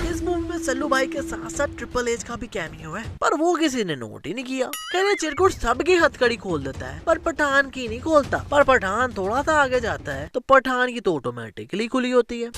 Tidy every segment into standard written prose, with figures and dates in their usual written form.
इस मूवी में सल्लू भाई के साथ साथ ट्रिपल एच का भी कैमियो है, पर वो किसी ने नोट ही नहीं किया। कहने चिरकुट सबकी हथकड़ी खोल देता है पर पठान की नहीं खोलता। पर पठान थोड़ा सा आगे जाता है तो पठान की तो ऑटोमेटिकली खुली होती है।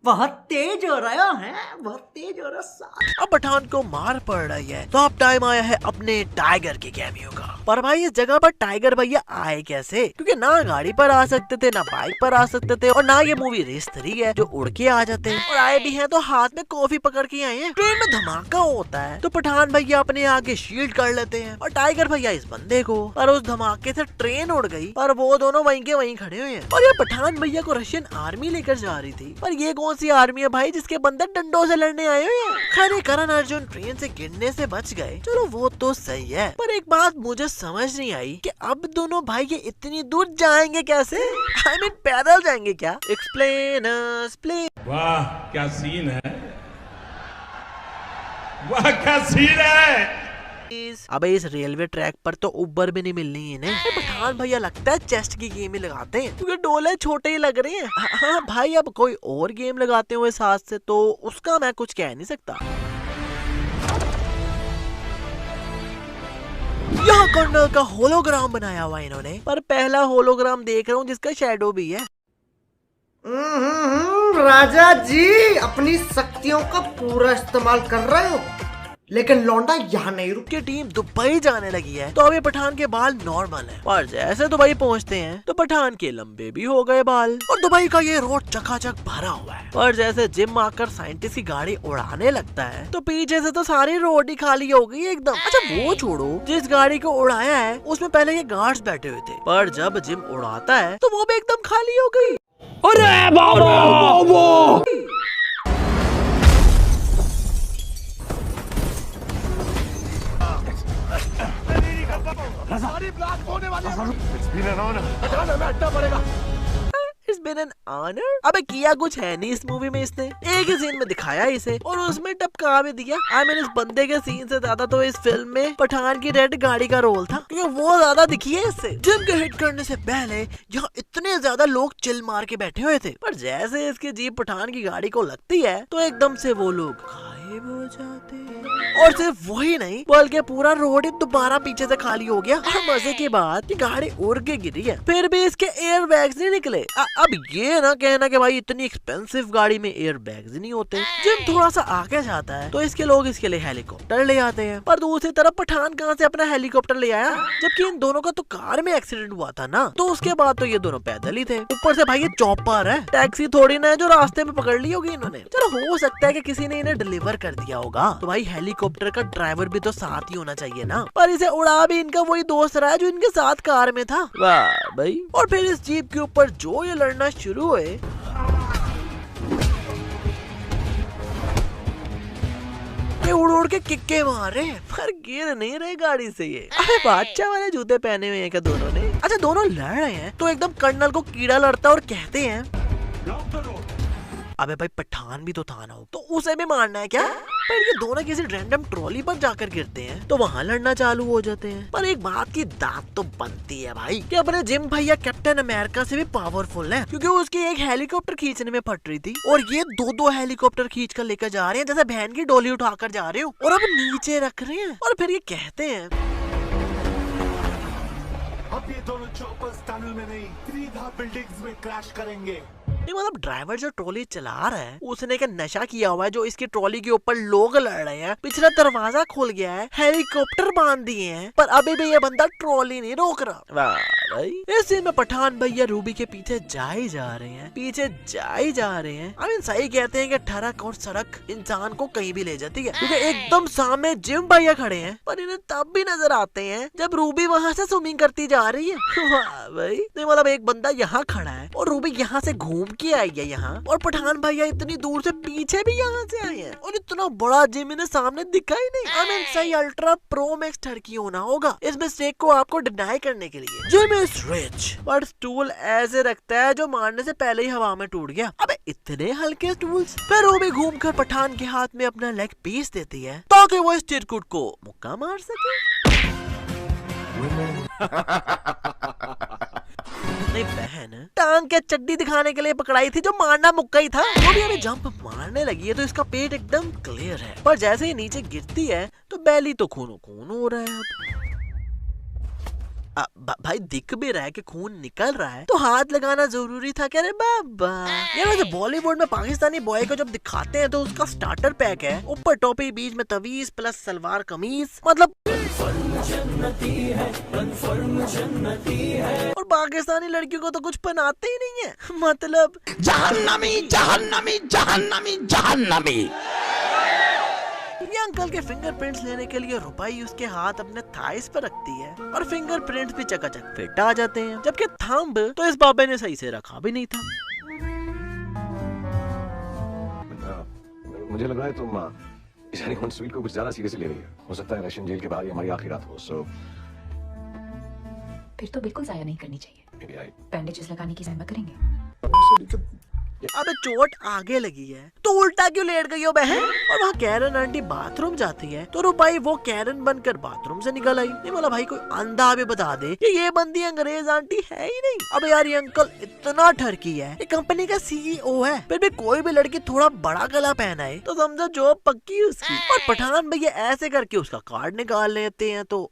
बहुत तेज हो रहा है, बहुत तेज हो रहा। अब पठान को मार पड़ रही है तो अब टाइम आया है अपने टाइगर के कैमियो का। पर भाई इस जगह पर टाइगर भैया आए कैसे? क्योंकि ना गाड़ी पर आ सकते थे, ना बाइक पर आ सकते थे, और ना ये मूवी रेस 3 है जो उड़ के आ जाते हैं। और आए भी हैं तो हाथ में कॉफी पकड़ के आए हैं। ट्रेन में धमाका होता है तो पठान भैया अपने आगे शील्ड कर लेते हैं और टाइगर भैया इस बंदे को। पर उस धमाके से ट्रेन उड़ गई पर वो दोनों वहीं के वहीं खड़े हुए हैं। और ये पठान भैया को रशियन आर्मी लेकर जा रही थी, पर ये कौन सी आर्मी है भाई जिसके बंदे डंडों से लड़ने आए हुए हैं। खैर करण अर्जुन ट्रेन से गिरने से बच गए, चलो वो तो सही है। पर एक बात मुझे समझ नहीं आई कि अब दोनों भाई ये इतनी दूर जाएंगे कैसे? I mean, पैदल जाएंगे क्या? Explain explain. वाह क्या सीन है, वाह क्या सीन है। अबे इस रेलवे ट्रैक पर तो ऊबर भी नहीं मिलनी है इन्हें। पठान भैया लगता है चेस्ट की गेम ही लगाते हैं क्योंकि डोले छोटे ही लग रहे हैं। हाँ भाई अब कोई और गेम लगाते हुए साथ से तो उसका मैं कुछ कह नहीं सकता। यहाँ कर्नल का होलोग्राम बनाया हुआ इन्होंने, पर पहला होलोग्राम देख रहा हूँ जिसका शैडो भी है। राजा जी अपनी शक्तियों का पूरा इस्तेमाल कर रहे हो, लेकिन लौंडा यहाँ नहीं रुक के टीम दुबई जाने लगी है तो अभी पठान के बाल नॉर्मल है, और जैसे दुबई पहुंचते हैं तो पठान के लंबे भी हो गए बाल। और दुबई का ये रोड चकाचक भरा हुआ है, और जैसे जिम आकर साइंटिस्ट की गाड़ी उड़ाने लगता है तो पीछे से तो सारी रोड ही खाली हो गई एकदम। अच्छा वो छोड़ो, जिस गाड़ी को उड़ाया है उसमें पहले ये गार्ड्स बैठे हुए थे, पर जब जिम उड़ाता है तो वो भी एकदम खाली हो गई। अरे बाबा It's been an honor? अबे किया कुछ है नहीं इस मूवी में इसने, एक ही सीन में दिखाया इसे और उसमें टपका भी दिया। इस बंदे के सीन से ज्यादा तो इस फिल्म में पठान की रेड गाड़ी का रोल था क्योंकि वो ज्यादा दिखी है इससे। जिम के हिट करने से पहले यहाँ इतने ज्यादा लोग चिल मार के बैठे हुए थे, पर जैसे इसकी जीप पठान की गाड़ी को लगती है तो एकदम से वो लोग गायब हो जाते हैं। और सिर्फ वही नहीं बल्कि पूरा रोड ही दोबारा पीछे से खाली हो गया। और मजे की बात कि गाड़ी उड़ के गिरी है फिर भी इसके एयर बैग्स नहीं निकले। अब ये ना कहना कि भाई इतनी एक्सपेंसिव गाड़ी में एयर बैग्स नहीं होते। जिम थोड़ा सा आगे जाता है तो इसके लोग इसके लिए हेलीकॉप्टर ले आते हैं, पर दूसरी तरफ पठान कहाँ से अपना हेलीकॉप्टर ले आया, जबकि इन दोनों का तो कार में एक्सीडेंट हुआ था ना। तो उसके बाद तो ये दोनों पैदल ही थे, ऊपर से भाई ये चॉपर है, टैक्सी थोड़ी ना है जो रास्ते में पकड़ ली होगी इन्होंने। चलो हो सकता है कि किसी ने इन्हें डिलीवर कर दिया होगा, तो भाई हेलीकॉप्टर का ड्राइवर भी तो साथ ही होना चाहिए ना। पर इसे उड़ा भी इनका वही दोस्त रहा है जो इनके साथ कार में था। वाह भाई। और फिर इस जीप के ऊपर जो ये लड़ना शुरू हुए, ये उड़ उड़ के किक्के मार रहे हैं पर गिर नहीं रहे गाड़ी से ये। अरे बादशाह वाले जूते पहने हुए हैं क्या दोनों ने? अच्छा दोनों लड़ रहे हैं तो एकदम कर्नल को कीड़ा लड़ता है और कहते हैं अबे भाई पठान भी तो था ना, तो उसे भी मारना है क्या? पर ये दोनों किसी रैंडम ट्रॉली पर जाकर गिरते हैं तो वहाँ लड़ना चालू हो जाते हैं। पर एक बात की दात तो बनती है भाई कि अपने जिम भैया कैप्टन अमेरिका से भी पावरफुल है, क्योंकि उसकी एक हेलीकॉप्टर खींचने में फट रही थी और ये दो हेलीकॉप्टर खींच कर लेकर जा रहे हैं जैसे बहन की डोली उठाकर जा रहे हो, और अब नीचे रख रहे हैं। और फिर ये कहते हैं अब ये दोनों चॉपर्स टनल में नहीं सीधा बिल्डिंग्स में क्रैश करेंगे। नहीं मतलब ड्राइवर जो ट्रॉली चला रहा है उसने क्या नशा किया हुआ है जो इसकी ट्रॉली के ऊपर लोग लड़ रहे हैं, पिछला दरवाजा खुल गया है, हेलीकॉप्टर बांध दिए हैं, पर अभी भी ये बंदा ट्रॉली नहीं रोक रहा। वाह भाई। इस सीन में पठान भैया रूबी के पीछे जा ही जा रहे हैं, पीछे जा ही जा रहे हैं। सही कहते हैं कि ठरक और सड़क इंसान को कहीं भी ले जाती है, क्योंकि एकदम सामने जिम भैया खड़े हैं पर इन्हें तब भी नजर आते हैं जब रूबी वहाँ से स्विमिंग करती जा रही है। वाह भाई। नहीं मतलब एक बंदा यहाँ खड़ा है और रूबी यहाँ से घूम के आई है यहाँ, और पठान भैया इतनी दूर से पीछे भी यहाँ से आए हैं, और इतना बड़ा जिम इन्हें सामने दिखा ही नहीं। सही अल्ट्रा प्रो मैक्स टर्की होना होगा इस मिस्टेक को आपको डिनाई करने के लिए। Gym is rich but stool ऐसे रखता है जो मारने से पहले ही हवा में टूट गया। अबे इतने हल्के स्टूल्स। फिर वो भी घूम कर पठान के हाथ में अपना लेग पीस देती है ताकि वो इस चिरकुट को मुक्का मार सके। नहीं बहन, टांग के चड्डी दिखाने के लिए पकड़ाई थी जो मारना मुक्का ही था। वो भी अभी जंप मारने लगी है तो इसका पेट एकदम क्लियर है, पर जैसे ही नीचे गिरती है तो बैली तो खून खून हो रहा है। भाई दिख भी रहा है कि खून निकल रहा है तो हाथ लगाना जरूरी था क्या रे बाबा। यार वैसे बॉलीवुड में पाकिस्तानी बॉय को जब दिखाते हैं तो उसका स्टार्टर पैक है, ऊपर टोपी, बीच में तवीज प्लस सलवार कमीज, मतलब और पाकिस्तानी लड़कियों को तो कुछ पहनाते ही नहीं है, मतलब जहन्नमी जहन्नमी जहन्नमी जहन्नमी। ये अंकल के फिंगरप्रिंट्स लेने के लिए रुपाई उसके हाथ अपने थाइस पर रखती है और फिंगरप्रिंट्स भी चकाचक फिट आ जाते हैं, जबकि थंब तो इस बाबे ने सही से रखा भी नहीं था। मुझे लग रहा है तुम इस हनीमून स्वीट को कुछ ज्यादा सीरियसली ले रही है। हो सकता है रशियन जेल के बाहर ये हमारी आखिरी रात हो, सो फिर तो बिल्कुल जाया नहीं करनी चाहिए। बैंडेजेस लगाने की जहमत करेंगे। अबे चोट आगे लगी है तो उल्टा क्यों लेट गई हो बहन। और वहाँ कैरन आंटी बाथरूम जाती है तो रुपाई वो कैरन बनकर बाथरूम से निकल आई। नहीं मतलब भाई कोई अंधा भी बता दे कि ये बंदी अंग्रेज आंटी है ही नहीं। अबे यार ये अंकल इतना ठरकी है, ये कंपनी का सीईओ है, फिर भी कोई भी लड़की थोड़ा बड़ा गला पहनाए तो समझो जॉब पक्की उसकी। और पठान भैया ऐसे करके उसका कार्ड निकाल लेते हैं तो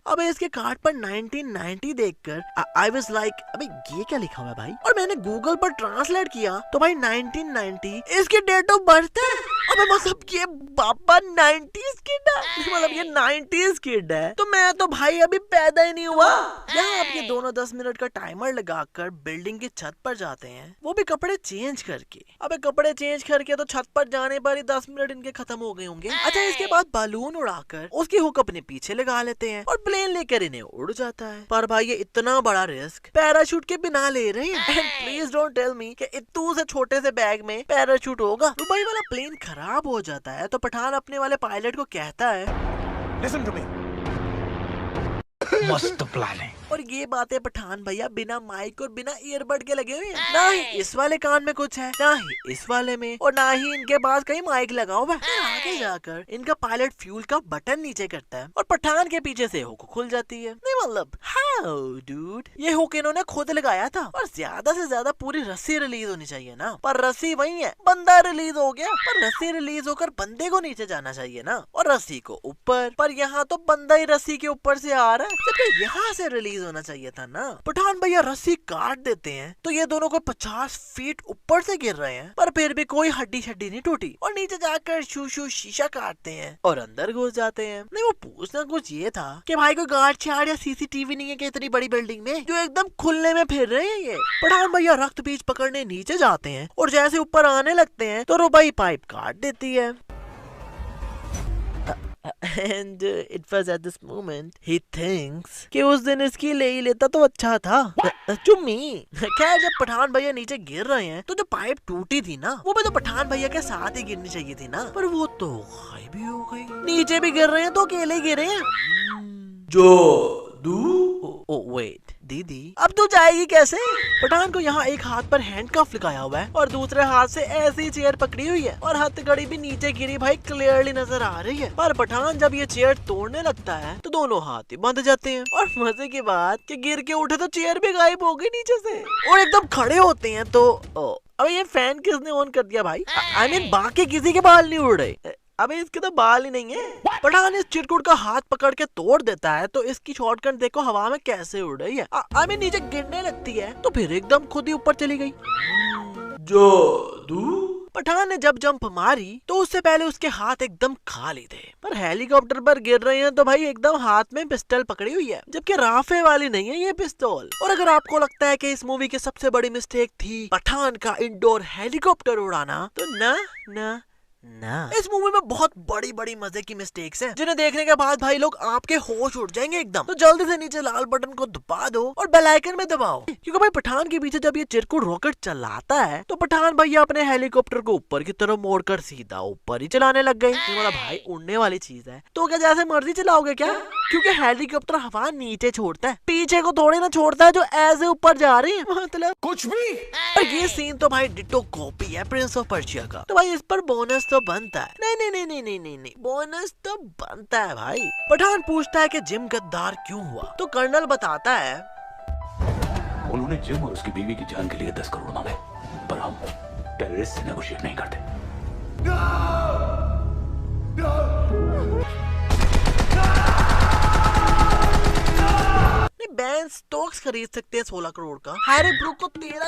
अबे इसके कार्ड पर 1990 देखकर आई वाज लाइक अबे ये क्या लिखा हुआ है भाई। और मैंने गूगल पर ट्रांसलेट किया तो भाई 1990 इसकी डेट ऑफ बर्थ है। अबे मतलब ये पापा 90s किड है, मतलब ये 90s किड है तो मैं तो भाई अभी पैदा ही नहीं हुआ। यहाँ आप ये दोनों 10 मिनट का टाइमर लगाकर बिल्डिंग की छत पर जाते हैं, वो भी कपड़े चेंज करके। अबे कपड़े चेंज करके तो छत पर जाने पर ही 10 मिनट इनके खत्म हो गए होंगे। अच्छा इसके बाद बालून उड़ाकर उसकी हुक अपने पीछे लगा लेते हैं और प्लेन लेकर इन्हें उड़ जाता है। पर भाई ये इतना बड़ा रिस्क पैराशूट के बिना ले रहे हैं। And please don't tell me कि इतू से छोटे से बैग में पैराशूट होगा। दुबई वाला प्लेन खराब हो जाता है तो पठान अपने वाले पायलट को कहता है Listen to me. मस्त प्लान है। और ये बातें पठान भैया बिना माइक और बिना ईयरबड के लगे हुए हैं। ना ही इस वाले कान में कुछ है, ना ही इस वाले में, और ना ही इनके पास कहीं माइक लगा हुआ है। आगे जाकर इनका पायलट फ्यूल का बटन नीचे करता है और पठान के पीछे से हुक खुल जाती है। नहीं मतलब हाउ डूड, ये हुक इन्होंने खुद लगाया था और ज्यादा से ज्यादा पूरी रस्सी रिलीज होनी चाहिए ना, पर रस्सी वही है, बंदा रिलीज हो गया। पर रस्सी रिलीज होकर बंदे को नीचे जाना चाहिए ना, और रस्सी को ऊपर। पर यहाँ तो बंदा ही रस्सी के ऊपर से आ रहा है, जबकि यहाँ से रिलीज होना चाहिए था ना। पठान भैया रस्सी काट देते हैं तो ये दोनों को 50 फीट ऊपर से गिर रहे हैं, पर फिर भी कोई हड्डी शड्डी नहीं टूटी। और नीचे जाकर शू शू शीशा काटते हैं और अंदर घुस जाते हैं। नहीं वो पूछना कुछ ये था कि भाई कोई गार्ड चार्ड या सीसीटीवी नहीं है कि इतनी बड़ी बिल्डिंग में जो एकदम खुलने में फिर रहे हैं ये। पठान भैया रक्त बीज पकड़ने नीचे जाते हैं और जैसे ऊपर आने लगते हैं तो रुपाई पाइप काट देती है। And it was at this moment he thinks कि उस दिन इसकी ले ही लेता तो अच्छा था। चुम्मी। खैर जब पठान भैया नीचे गिर रहे हैं तो जो पाइप टूटी थी ना वो भी तो पठान भैया के साथ ही गिरनी चाहिए थी ना, पर वो तो गायब ही हो गई। नीचे भी गिर रहे हैं तो अकेले गिरे हैं। वेट दीदी अब तू जाएगी कैसे। पठान को यहाँ एक हाथ पर हैंडकफ लगाया हुआ है और दूसरे हाथ से ऐसी चेयर पकड़ी हुई है और हथकड़ी भी नीचे गिरी भाई क्लियरली नजर आ रही है। पर पठान जब ये चेयर तोड़ने लगता है तो दोनों हाथ ही बंध जाते हैं। और मजे की बात कि गिर के उठे तो चेयर भी गायब हो गई नीचे से और एकदम खड़े होते हैं तो अब ये फैन किसने ऑन कर दिया भाई। I mean, बाकी किसी के बाल नहीं उड़ रहे। अबे इसके तो बाल ही नहीं है। पठान इस चिरकुट का हाथ पकड़ के तोड़ देता है तो इसकी शॉटगन देखो हवा में कैसे उड़ रही है। आई नीचे गिरने लगती है तो फिर एकदम खुद ही ऊपर चली गई। पठान ने जब जंप मारी तो उससे पहले उसके हाथ एकदम खाली थे, पर हेलीकॉप्टर पर गिर रहे हैं तो भाई एकदम हाथ में पिस्टल पकड़ी हुई है, जबकि राफे वाली नहीं है ये पिस्तौल। और अगर आपको लगता है कि इस मूवी की सबसे बड़ी मिस्टेक थी पठान का इंडोर हेलीकॉप्टर उड़ाना तो ना ना ना, इस मूवी में बहुत बड़ी बड़ी मजे की मिस्टेक्स हैं जिन्हें देखने के बाद भाई लोग आपके होश उड़ जाएंगे एकदम। तो जल्दी से नीचे लाल बटन को दबा दो और बेल आइकन में दबाओ, क्योंकि भाई पठान के पीछे जब ये चिरकुट रॉकेट चलाता है तो पठान भैया अपने हेलीकॉप्टर को ऊपर की तरफ मोड़कर सीधा ऊपर ही चलाने लग गए। मतलब भाई उड़ने वाली चीज है तो क्या जैसे मर्जी चलाओगे क्या, क्योंकि हेलीकॉप्टर हवा नीचे छोड़ता है, पीछे को थोड़ी ना छोड़ता है जो ऐसे ऊपर जा रही है। मतलब कुछ भी। और ये सीन तो भाई डिट्टो कॉपी है प्रिंस ऑफ पर्शिया का, तो भाई इस पर बोनस तो बनता है। नहीं, बोनस तो बनता है भाई। पठान पूछता है कि जिम गद्दार क्यों हुआ तो कर्नल बताता है उन्होंने जिम और उसकी बीवी की जान के लिए 10 करोड़ मांगे, पर हम टेररिस्ट से नेगोशिएट नहीं करते। बेन स्टोक्स खरीद सकते हैं 16 करोड़ का। हैरी ब्रूक को 13